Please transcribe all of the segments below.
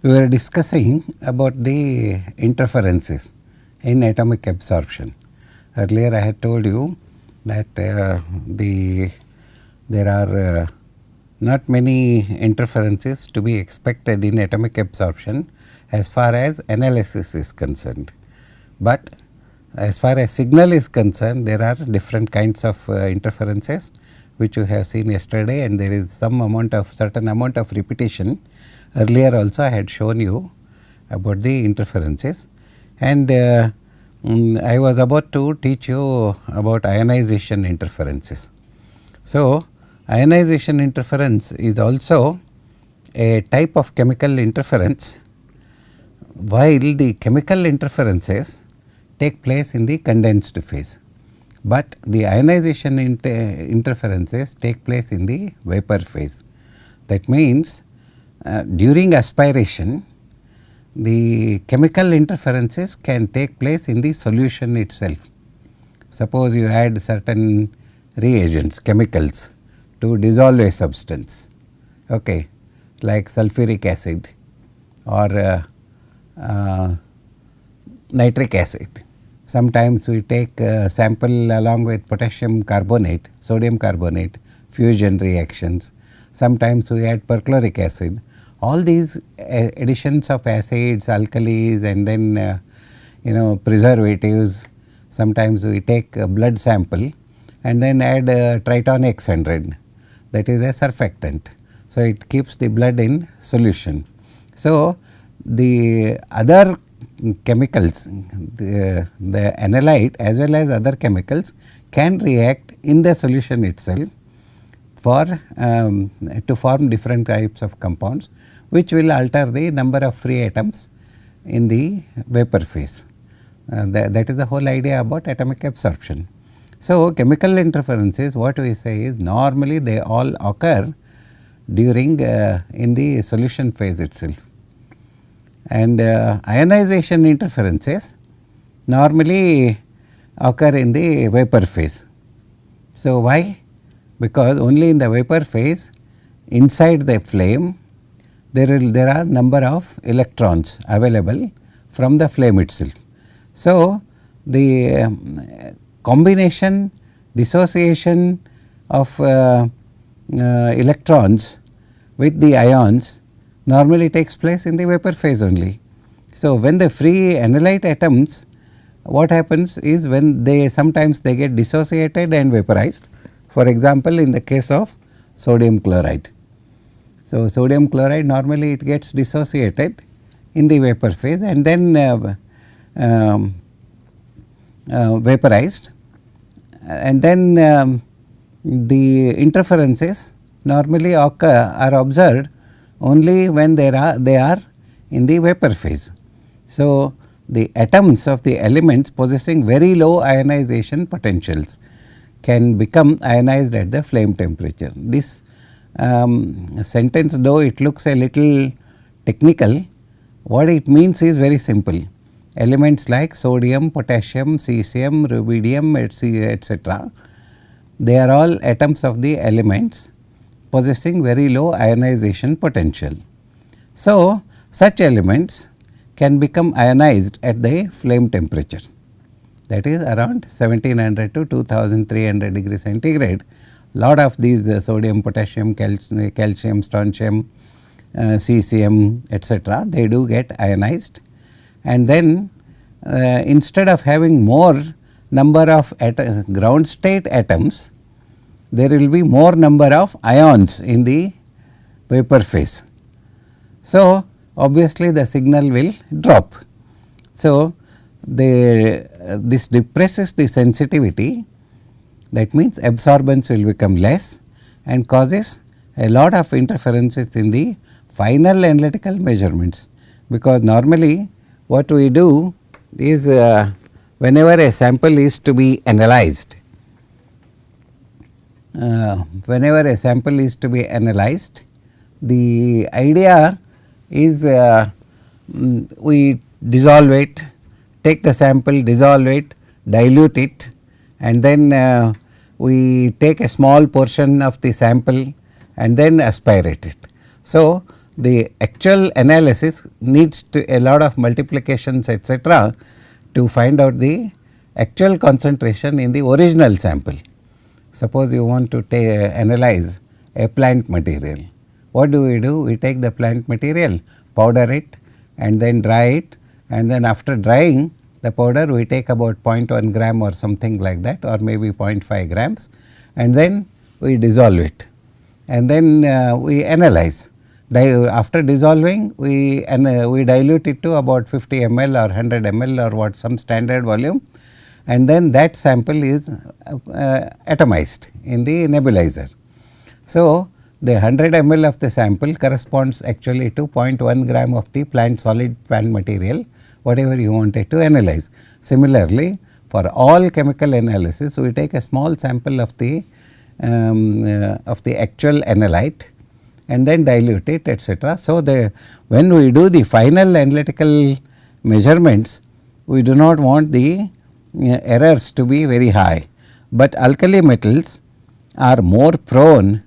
We were discussing about the interferences in atomic absorption. Earlier I had told you that there are not many interferences to be expected in atomic absorption as far as analysis is concerned. But as far as signal is concerned, there are different kinds of interferences which you have seen yesterday, and there is certain amount of repetition. Earlier also I had shown you about the interferences, and I was about to teach you about ionization interferences. So, ionization interference is also a type of chemical interference, while the chemical interferences take place in the condensed phase, but the ionization interferences take place in the vapor phase. That means during aspiration, the chemical interferences can take place in the solution itself. Suppose you add certain reagents, chemicals, to dissolve a substance, okay, like sulfuric acid or nitric acid. Sometimes we take a sample along with potassium carbonate, sodium carbonate, fusion reactions. Sometimes we add perchloric acid. All these additions of acids, alkalis, and then preservatives. Sometimes we take a blood sample and then add Triton X100, that is a surfactant. So, it keeps the blood in solution. So, the other chemicals, the analyte as well as other chemicals can react in the solution itself for to form different types of compounds, which will alter the number of free atoms in the vapor phase. That is the whole idea about atomic absorption. So, chemical interferences, what we say is normally they all occur during in the solution phase itself, and ionization interferences normally occur in the vapor phase. So, why? Because only in the vapor phase inside the flame there are number of electrons available from the flame itself. So, the combination, dissociation of electrons with the ions normally takes place in the vapor phase only. So, when the free analyte atoms, what happens is when sometimes they get dissociated and vaporized. For example, in the case of sodium chloride. So, sodium chloride normally it gets dissociated in the vapor phase and then vaporized, and then the interferences normally are observed only when they are in the vapor phase. So, the atoms of the elements possessing very low ionization potentials can become ionized at the flame temperature. This sentence, though it looks a little technical, what it means is very simple. Elements like sodium, potassium, cesium, rubidium, etc. they are all atoms of the elements possessing very low ionization potential. So, such elements can become ionized at the flame temperature, that is around 1700 to 2300 degrees centigrade. Lot of these sodium, potassium, calcium, strontium, cesium, etc. they do get ionized, and then instead of having more number of ground state atoms, there will be more number of ions in the vapor phase. So, obviously the signal will drop. So, this depresses the sensitivity, that means absorbance will become less and causes a lot of interferences in the final analytical measurements, because normally what we do is whenever a sample is to be analyzed, the idea is we dissolve it, take the sample, dissolve it, dilute it, and then we take a small portion of the sample and then aspirate it. So, the actual analysis needs to a lot of multiplications etc. to find out the actual concentration in the original sample. Suppose you want to analyze a plant material. What do? We take the plant material, powder it and then dry it, and then after drying the powder we take about 0.1 gram or something like that, or maybe 0.5 grams, and then we dissolve it and then we analyze. After dissolving we dilute it to about 50 ml or 100 ml or what, some standard volume, and then that sample is atomized in the nebulizer. So, the 100 ml of the sample corresponds actually to 0.1 gram of the solid plant material, whatever you wanted to analyze. Similarly, for all chemical analysis we take a small sample of the actual analyte and then dilute it etc. So, when we do the final analytical measurements, we do not want the errors to be very high, but alkali metals are more prone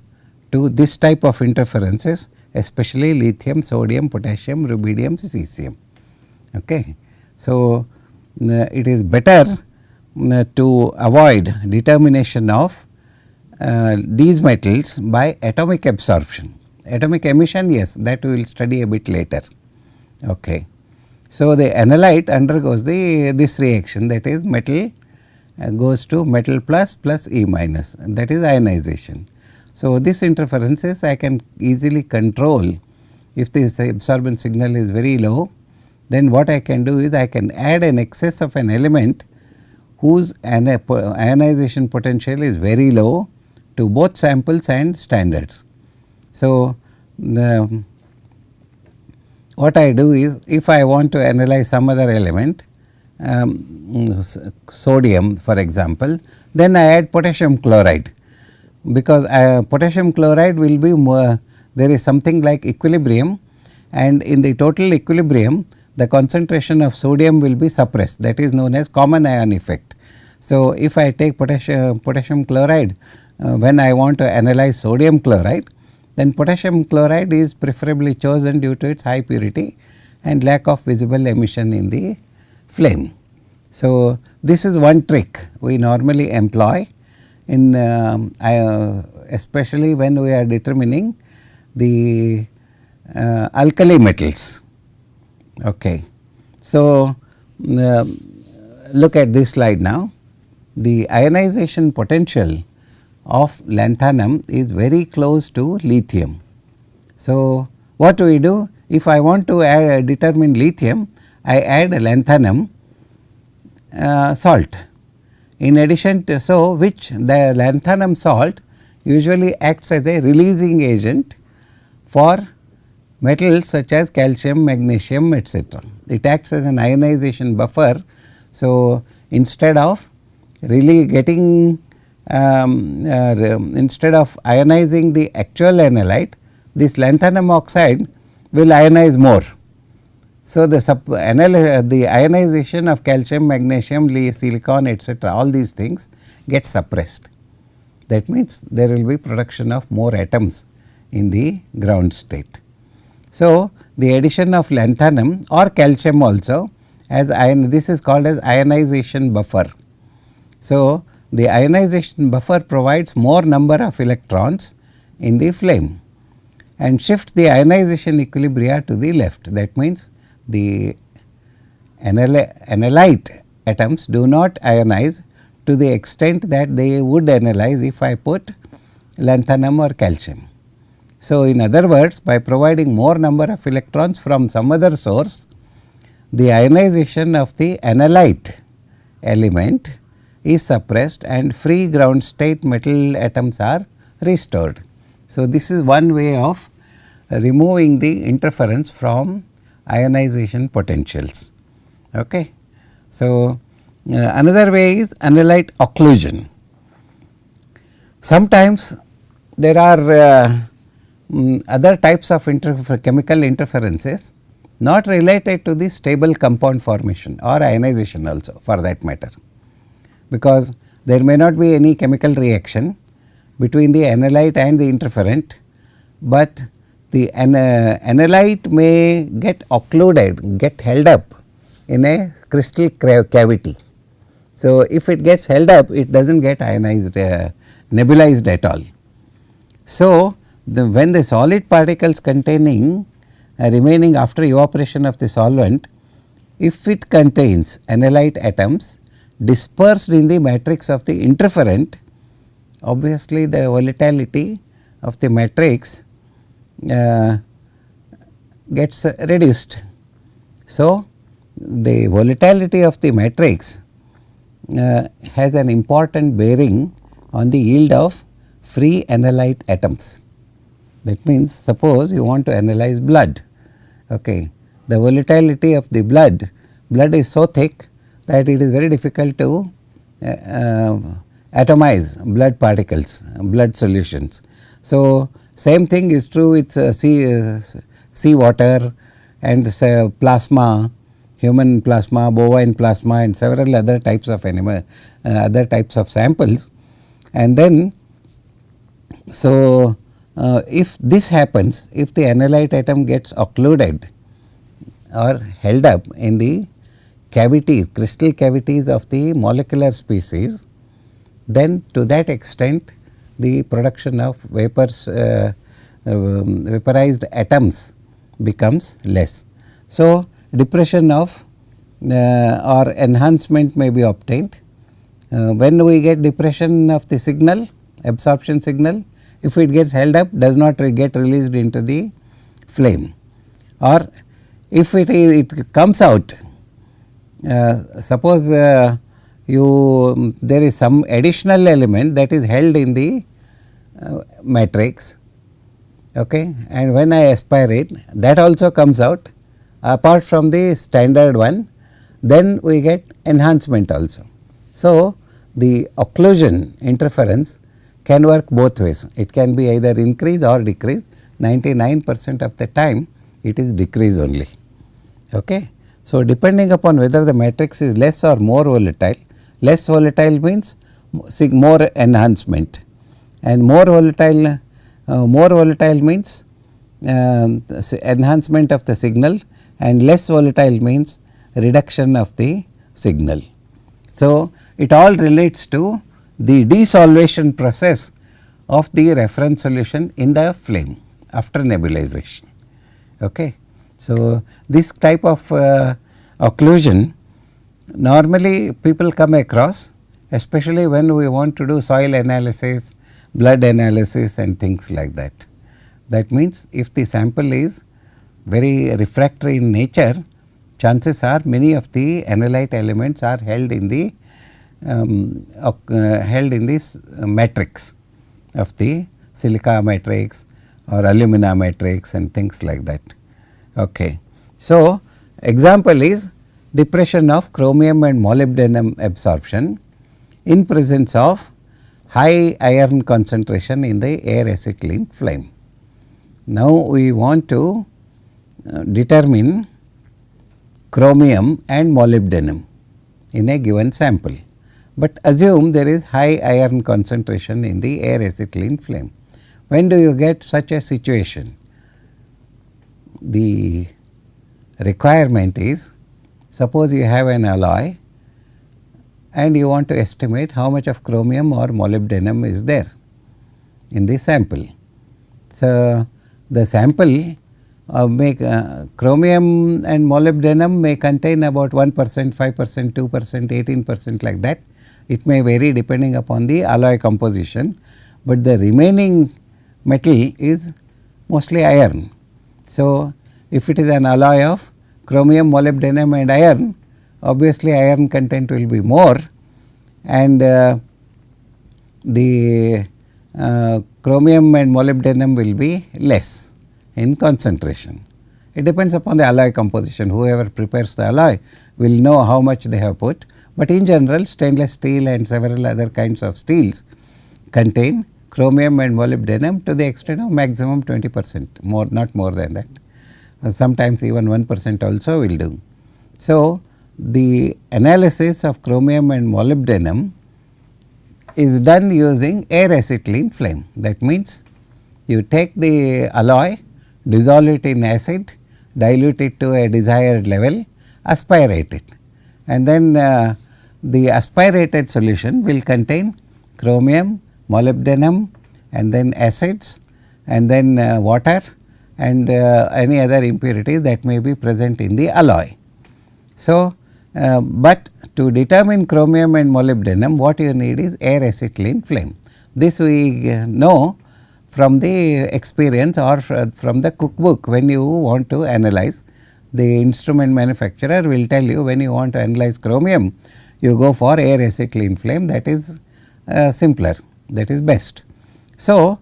to this type of interferences, especially lithium, sodium, potassium, rubidium, cesium. Okay. So, it is better to avoid determination of these metals by atomic absorption. Atomic emission, yes, that we will study a bit later. Okay. So, the analyte undergoes this reaction, that is metal goes to metal plus E minus, that is ionization. So, this interferences I can easily control. If this absorbance signal is very low, then what I can do is I can add an excess of an element whose ionization potential is very low to both samples and standards. So, what I do is, if I want to analyze some other element, sodium for example, then I add potassium chloride, because potassium chloride will be more, there is something like equilibrium, and in the total equilibrium the concentration of sodium will be suppressed, that is known as common ion effect. So, if I take potassium chloride when I want to analyze sodium chloride, then potassium chloride is preferably chosen due to its high purity and lack of visible emission in the flame. So, this is one trick we normally employ in especially when we are determining the alkali metals. Okay. So, look at this slide now. The ionization potential of lanthanum is very close to lithium. So, what do we do? If I want to determine lithium, I add lanthanum salt. In addition to which the lanthanum salt usually acts as a releasing agent for metals such as calcium, magnesium etc. It acts as an ionization buffer. So, instead of really getting instead of ionizing the actual analyte, this lanthanum oxide will ionize more. So, the ionization of calcium, magnesium, silicon etc., all these things get suppressed. That means, there will be production of more atoms in the ground state. So, the addition of lanthanum or calcium also as this is called as ionization buffer. So, the ionization buffer provides more number of electrons in the flame and shifts the ionization equilibria to the left. That means, the analyte atoms do not ionize to the extent that they would analyze if I put lanthanum or calcium. So, in other words, by providing more number of electrons from some other source, the ionization of the analyte element is suppressed and free ground state metal atoms are restored. So, this is one way of removing the interference from ionization potentials. Okay. So, another way is analyte occlusion. Sometimes there are other types of chemical interferences not related to the stable compound formation or ionization also for that matter, because there may not be any chemical reaction between the analyte and the interferent, but the analyte may get occluded, get held up in a crystal cavity. So, if it gets held up, it does not get ionized, nebulized at all. So, when the solid particles containing remaining after evaporation of the solvent, if it contains analyte atoms dispersed in the matrix of the interferent, obviously the volatility of the matrix gets reduced. So, the volatility of the matrix has an important bearing on the yield of free analyte atoms. That means, suppose you want to analyze blood, okay. The volatility of the blood is so thick that it is very difficult to atomize blood particles, blood solutions. So, same thing is true with sea water and plasma, human plasma, bovine plasma and several other types of animal, other types of samples. And then, so if this happens, if the analyte atom gets occluded or held up in the cavities, crystal cavities of the molecular species, then to that extent the production of vapors, vaporized atoms becomes less. So, depression of or enhancement may be obtained. When we get depression of the signal, absorption signal, if it gets held up, does not get released into the flame, or if it comes out, suppose there is some additional element that is held in the matrix, okay, and when I aspirate, that also comes out apart from the standard one, then we get enhancement also. So, the occlusion interference can work both ways. It can be either increase or decrease. 99% of the time it is decrease only. Okay. So, depending upon whether the matrix is less or more volatile, less volatile means more enhancement, and more volatile means enhancement of the signal, and less volatile means reduction of the signal. So, it all relates to the desolvation process of the reference solution in the flame after nebulization. Okay. So, this type of occlusion normally people come across, especially when we want to do soil analysis, blood analysis and things like that. That means, if the sample is very refractory in nature, chances are many of the analyte elements are held in the this matrix of the silica matrix or alumina matrix and things like that. Okay. So, example is depression of chromium and molybdenum absorption in presence of high iron concentration in the air acetylene flame. Now, we want to determine chromium and molybdenum in a given sample, but assume there is high iron concentration in the air acetylene flame. When do you get such a situation? The requirement is, suppose you have an alloy and you want to estimate how much of chromium or molybdenum is there in the sample. So, the sample chromium and molybdenum may contain about 1%, 5%, 2%, 18% like that. It may vary depending upon the alloy composition, but the remaining metal is mostly iron. So, if it is an alloy of chromium, molybdenum and iron, obviously iron content will be more, and the chromium and molybdenum will be less in concentration. It depends upon the alloy composition. Whoever prepares the alloy will know how much they have put, but in general stainless steel and several other kinds of steels contain chromium and molybdenum to the extent of maximum 20%, more, not more than that. Sometimes even 1% also will do. So, the analysis of chromium and molybdenum is done using air acetylene flame. That means, you take the alloy dissolve it in acid, dilute it to a desired level, aspirate it, and then the aspirated solution will contain chromium, molybdenum, and then acids, and then water, and any other impurities that may be present in the alloy. So, but to determine chromium and molybdenum, what you need is air acetylene flame. This we know from the experience or from the cookbook. When you want to analyze, the instrument manufacturer will tell you, when you want to analyze chromium, you go for air acetylene flame, that is simpler, that is best. So,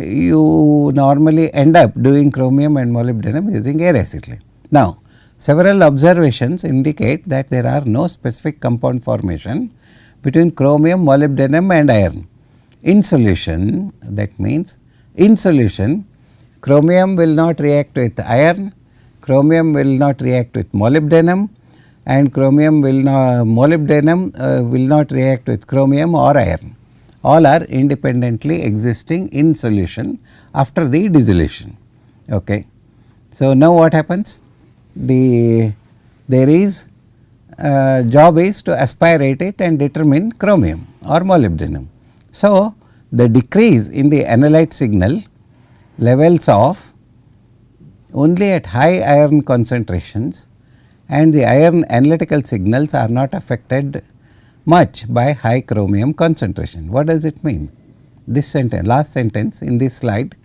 you normally end up doing chromium and molybdenum using air acetylene. Now, several observations indicate that there are no specific compound formation between chromium, molybdenum and iron. In solution, that means in solution, chromium will not react with iron, chromium will not react with molybdenum, and molybdenum will not react with chromium or iron. All are independently existing in solution after the dissolution. Okay. So, now what happens? There is job is to aspirate it and determine chromium or molybdenum. So, the decrease in the analyte signal levels off only at high iron concentrations, and the iron analytical signals are not affected much by high chromium concentration. What does it mean? This sentence, last sentence in this slide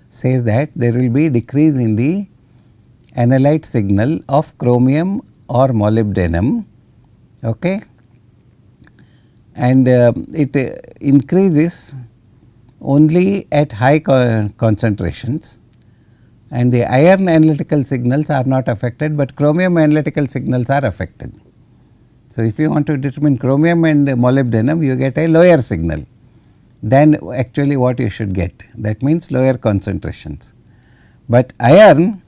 says that there will be decrease in the analyte signal of chromium or molybdenum, okay, and it increases only at high concentrations, and the iron analytical signals are not affected, but chromium analytical signals are affected. So, if you want to determine chromium and molybdenum, you get a lower signal than actually what you should get, that means lower concentrations. But iron,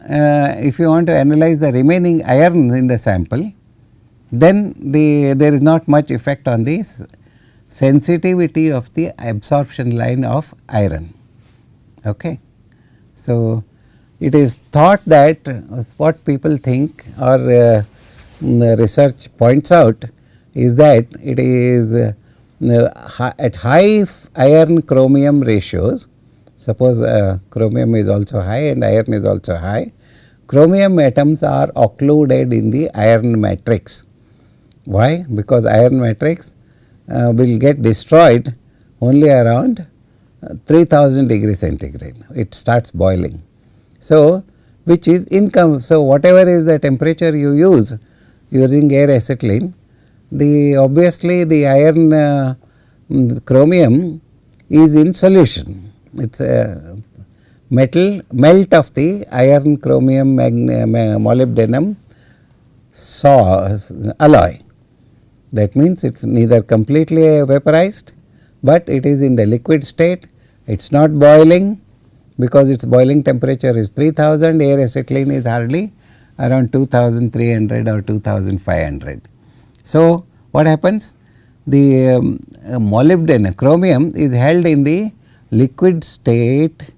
if you want to analyze the remaining iron in the sample, then there is not much effect on the sensitivity of the absorption line of iron. Okay. So, it is thought that what people think or research points out is that it is at high iron chromium ratios. Suppose chromium is also high and iron is also high, chromium atoms are occluded in the iron matrix. Why? Because iron matrix will get destroyed only around 3000 degrees centigrade, it starts boiling. So, which is so whatever is the temperature you use using air acetylene, obviously the iron chromium is in solution. It is a melt of the iron chromium molybdenum alloy. That means it is neither completely vaporized, but it is in the liquid state. It is not boiling because its boiling temperature is 3000, air acetylene is hardly around 2300 or 2500. So, what happens? The molybdenum chromium is held in the liquid state,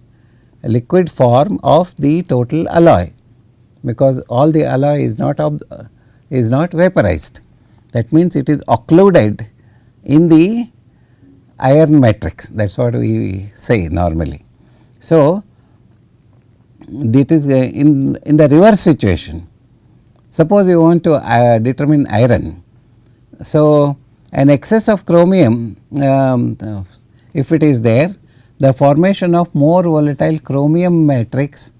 liquid form of the total alloy, because all the alloy is not vaporized. That means it is occluded in the iron matrix, that is what we say normally. So, it is in the reverse situation. Suppose you want to determine iron. So, an excess of chromium, if it is there, the formation of more volatile chromium matrix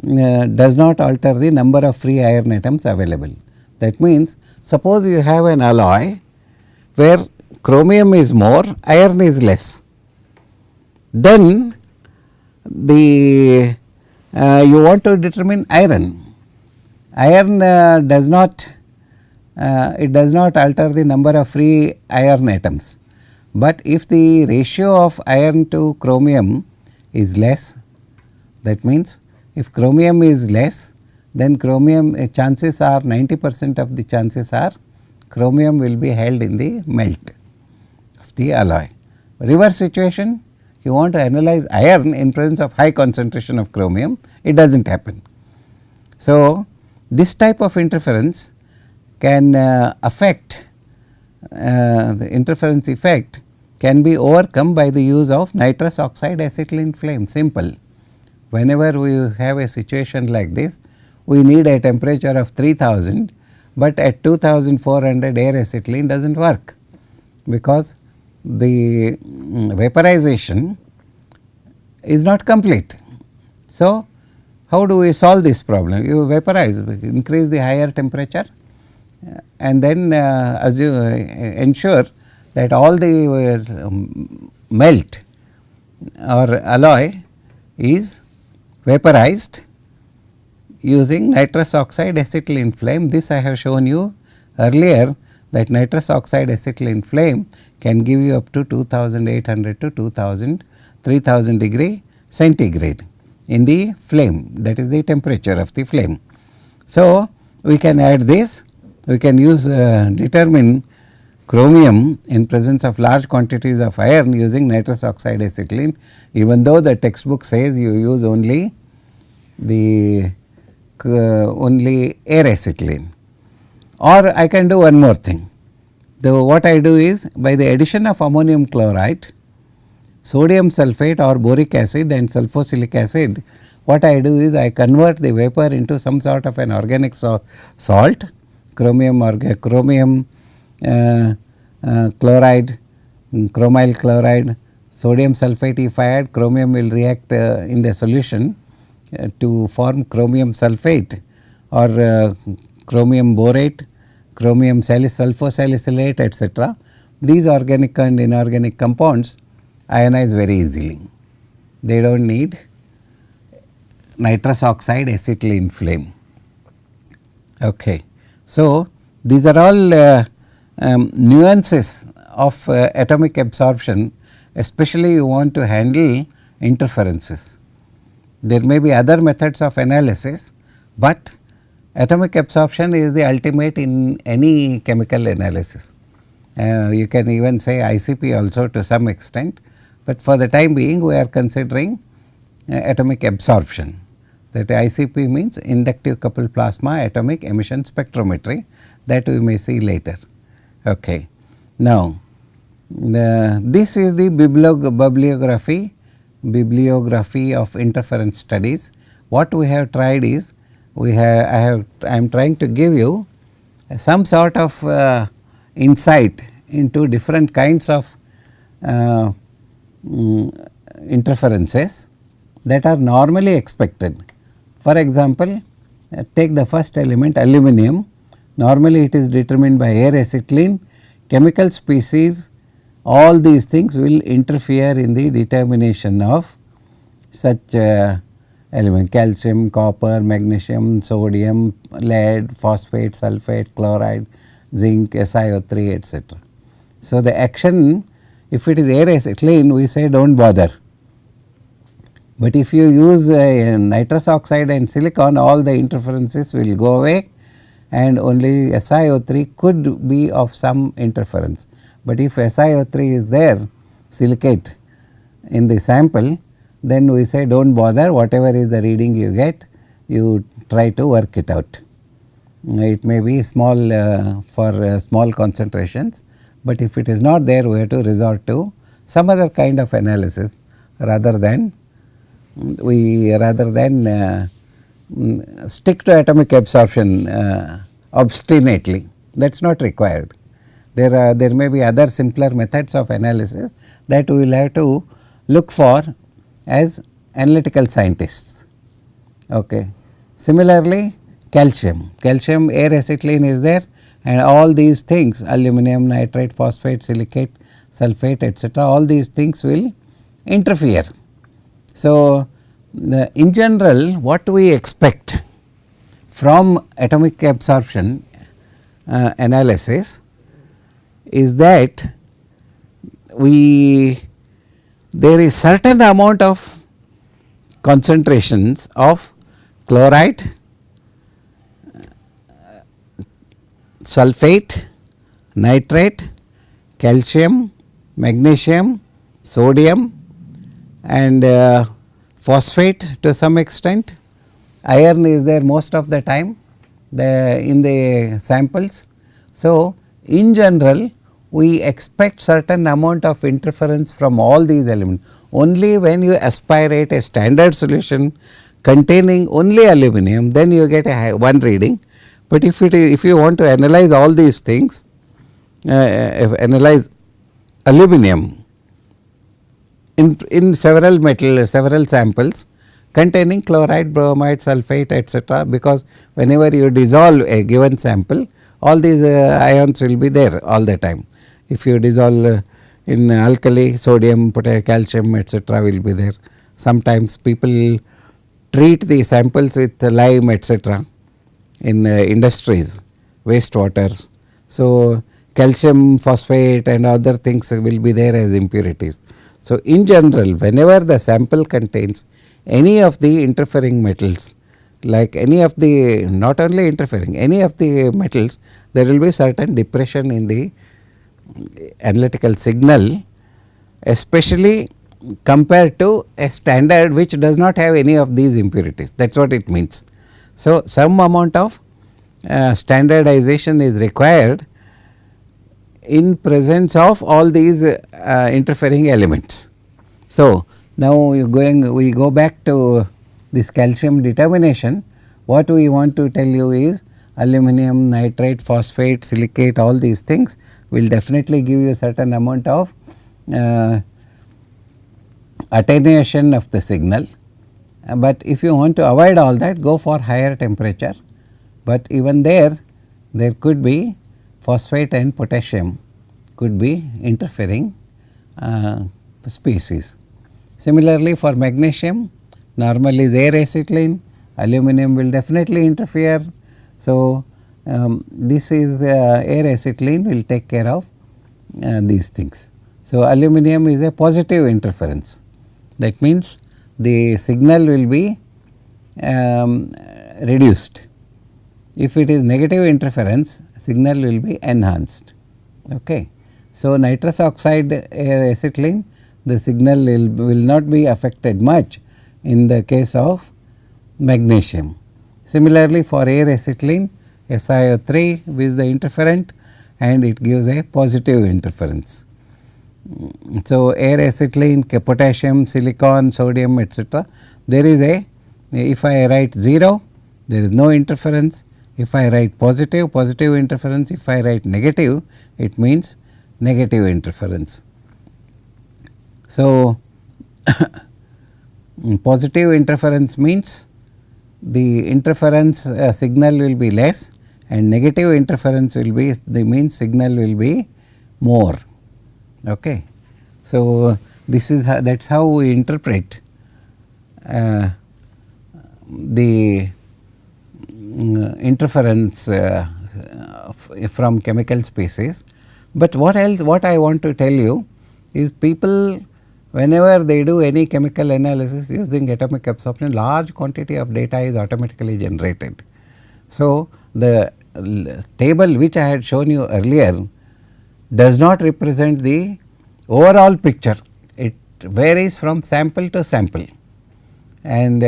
does not alter the number of free iron atoms available. That means, suppose you have an alloy where chromium is more, iron is less, then you want to determine iron. Iron does not alter the number of free iron atoms, but if the ratio of iron to chromium is less, that means if chromium is less, then chromium chances are 90% of the chances are chromium will be held in the melt of the alloy. Reverse situation, you want to analyze iron in presence of high concentration of chromium, it does not happen. So, this type of interference can affect the interference effect can be overcome by the use of nitrous oxide acetylene flame. Simple. Whenever we have a situation like this, we need a temperature of 3000, but at 2400 air acetylene does not work, because the vaporization is not complete. So, how do we solve this problem? You vaporize, increase the higher temperature, and then ensure that all the melt or alloy is vaporized using nitrous oxide acetylene flame. This I have shown you earlier, that nitrous oxide acetylene flame can give you up to 2800 to 3000 degree centigrade in the flame, that is the temperature of the flame. So, we can add this, we can use determine chromium in presence of large quantities of iron using nitrous oxide acetylene, even though the textbook says you use only the only air acetylene. Or I can do one more thing. What I do is, by the addition of ammonium chloride, sodium sulphate or boric acid and sulfoxylic acid, what I do is I convert the vapor into some sort of an organic salt, chromium chloride, chromyl chloride, sodium sulphate. If I add chromium, will react in the solution to form chromium sulphate or chromium borate, chromium sulfosalicylate, etc. These organic and inorganic compounds ionize very easily. They do not need nitrous oxide acetylene flame. Okay. So, these are all nuances of atomic absorption, especially you want to handle interferences. There may be other methods of analysis, but atomic absorption is the ultimate in any chemical analysis. You can even say ICP also to some extent, but for the time being we are considering atomic absorption. That ICP means inductive coupled plasma atomic emission spectrometry, that we may see later. Okay. Now, this is the bibliography of interference studies. What we have tried is, I am trying to give you some sort of insight into different kinds of interferences that are normally expected. For example, take the first element, aluminum. Normally it is determined by air acetylene, chemical species, all these things will interfere in the determination of such element, calcium, copper, magnesium, sodium, lead, phosphate, sulphate, chloride, zinc, SiO3, etc. So, the action, if it is air acetylene, we say do not bother, but if you use nitrous oxide and silicon, all the interferences will go away and only SiO3 could be of some interference. But if SiO3 is there, silicate in the sample, then we say do not bother, whatever is the reading you get, you try to work it out. It may be small for small concentrations, but if it is not there, we have to resort to some other kind of analysis rather than stick to atomic absorption obstinately. That is not required. There may be other simpler methods of analysis that we will have to look for as analytical scientists. Okay. Similarly, calcium air acetylene is there, and all these things, aluminum, nitrate, phosphate, silicate, sulphate, etc., all these things will interfere. So, in general what we expect from atomic absorption analysis is that there is certain amount of concentrations of chloride, sulphate, nitrate, calcium, magnesium, sodium, and phosphate to some extent. Iron is there most of the time in the samples. So, in general we expect certain amount of interference from all these elements. Only when you aspirate a standard solution containing only aluminum, then you get a one reading. But if you want to analyze all these things, analyze aluminum in several samples containing chloride, bromide, sulphate, etc., because whenever you dissolve a given sample, all these ions will be there all the time. If you dissolve in alkali, sodium, potassium, calcium, etc., will be there. Sometimes people treat the samples with lime, etc., in industries, wastewaters. So, calcium phosphate and other things will be there as impurities. So, in general, whenever the sample contains any of the interfering metals, like any of the, not only interfering, any of the metals, there will be certain depression in the analytical signal, especially compared to a standard which does not have any of these impurities. That is what it means. So, some amount of standardization is required in presence of all these interfering elements. So, now we go back to this calcium determination. What we want to tell you is aluminum, nitrate, phosphate, silicate, all these things will definitely give you a certain amount of attenuation of the signal. But if you want to avoid all that, go for higher temperature. But even there could be phosphate and potassium could be interfering species. Similarly, for magnesium, normally air acetylene, aluminum will definitely interfere. So, this is air acetylene will take care of these things. So, aluminum is a positive interference. That means, the signal will be reduced. If it is negative interference, signal will be enhanced. Okay. So, nitrous oxide air acetylene, the signal will not be affected much in the case of magnesium. Similarly, for air acetylene, SiO3 is the interferent and it gives a positive interference. So, air acetylene, potassium, silicon, sodium, etc., there is a, if I write 0, there is no interference. If I write positive, positive interference. If I write negative, it means negative interference. So, positive interference means the interference signal will be less, and negative interference will be the means signal will be more. Okay. So, this is that is how we interpret the interference from chemical species. But what else, what I want to tell you is, people whenever they do any chemical analysis using atomic absorption, large quantity of data is automatically generated. So, the table which I had shown you earlier does not represent the overall picture. It varies from sample to sample, and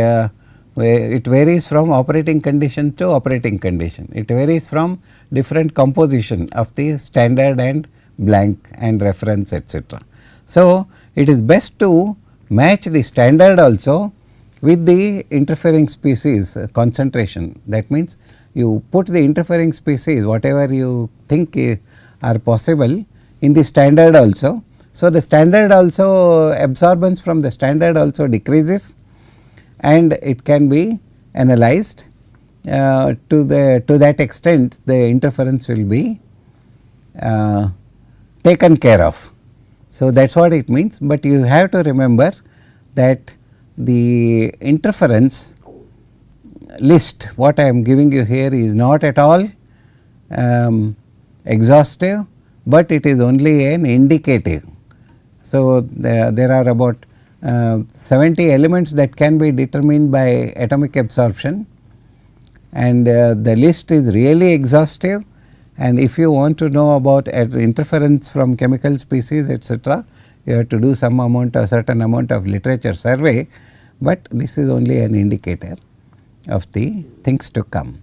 it varies from operating condition to operating condition. It varies from different composition of the standard and blank and reference, etc. So, it is best to match the standard also with the interfering species concentration. That means, you put the interfering species whatever you think are possible in the standard also. So, the standard also, absorbance from the standard also decreases, and it can be analyzed to that extent the interference will be taken care of. So, that is what it means, but you have to remember that the interference list what I am giving you here is not at all exhaustive, but it is only an indicative. So, there are about 70 elements that can be determined by atomic absorption, and the list is really exhaustive. And if you want to know about interference from chemical species, etc., you have to do some amount or certain amount of literature survey, but this is only an indicator of the things to come.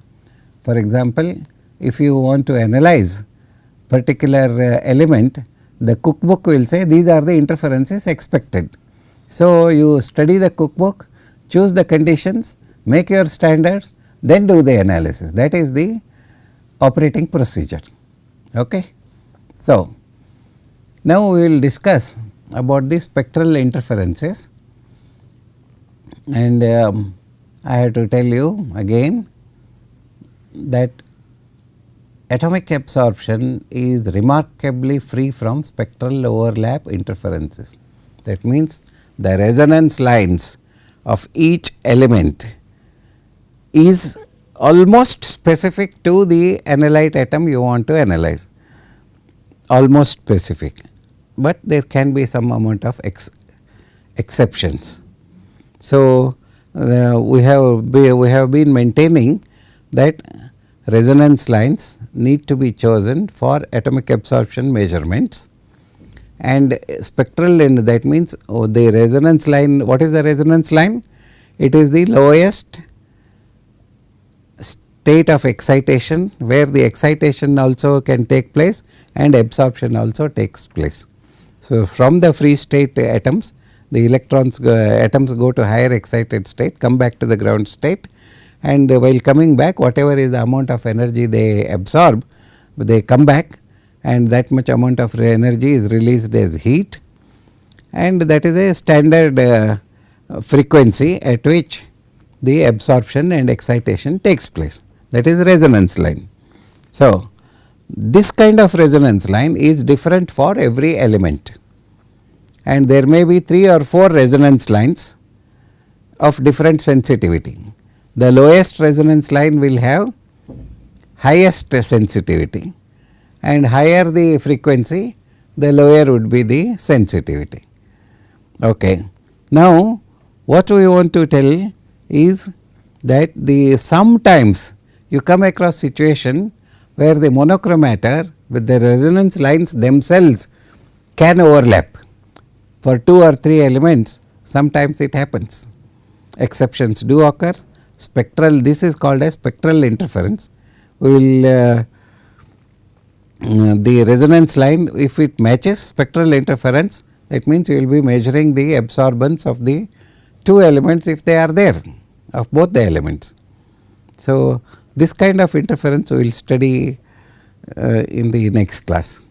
For example, if you want to analyze particular element, the cookbook will say these are the interferences expected. So, you study the cookbook, choose the conditions, make your standards, then do the analysis. That is the operating procedure. Okay. So, now we will discuss about the spectral interferences, and I have to tell you again that atomic absorption is remarkably free from spectral overlap interferences. That means, the resonance lines of each element is almost specific to the analyte atom you want to analyze, almost specific, but there can be some amount of exceptions. So, we have been maintaining that resonance lines need to be chosen for atomic absorption measurements, and spectral, and that means the resonance line. What is the resonance line? It is the lowest state of excitation, where the excitation also can take place and absorption also takes place. So, from the free state atoms, the atoms go to higher excited state, come back to the ground state, and while coming back, whatever is the amount of energy they absorb, they come back, and that much amount of energy is released as heat, and that is a standard frequency at which the absorption and excitation takes place. That is resonance line. So, this kind of resonance line is different for every element, and there may be 3 or 4 resonance lines of different sensitivity. The lowest resonance line will have highest sensitivity, and higher the frequency, the lower would be the sensitivity. Okay. Now, what we want to tell is that sometimes you come across situation where the monochromator with the resonance lines themselves can overlap. For 2 or 3 elements, sometimes it happens. Exceptions do occur. Spectral, this is called as spectral interference. We will the resonance line, if it matches spectral interference, that means you will be measuring the absorbance of the 2 elements if they are there, of both the elements. So, this kind of interference we will study in the next class.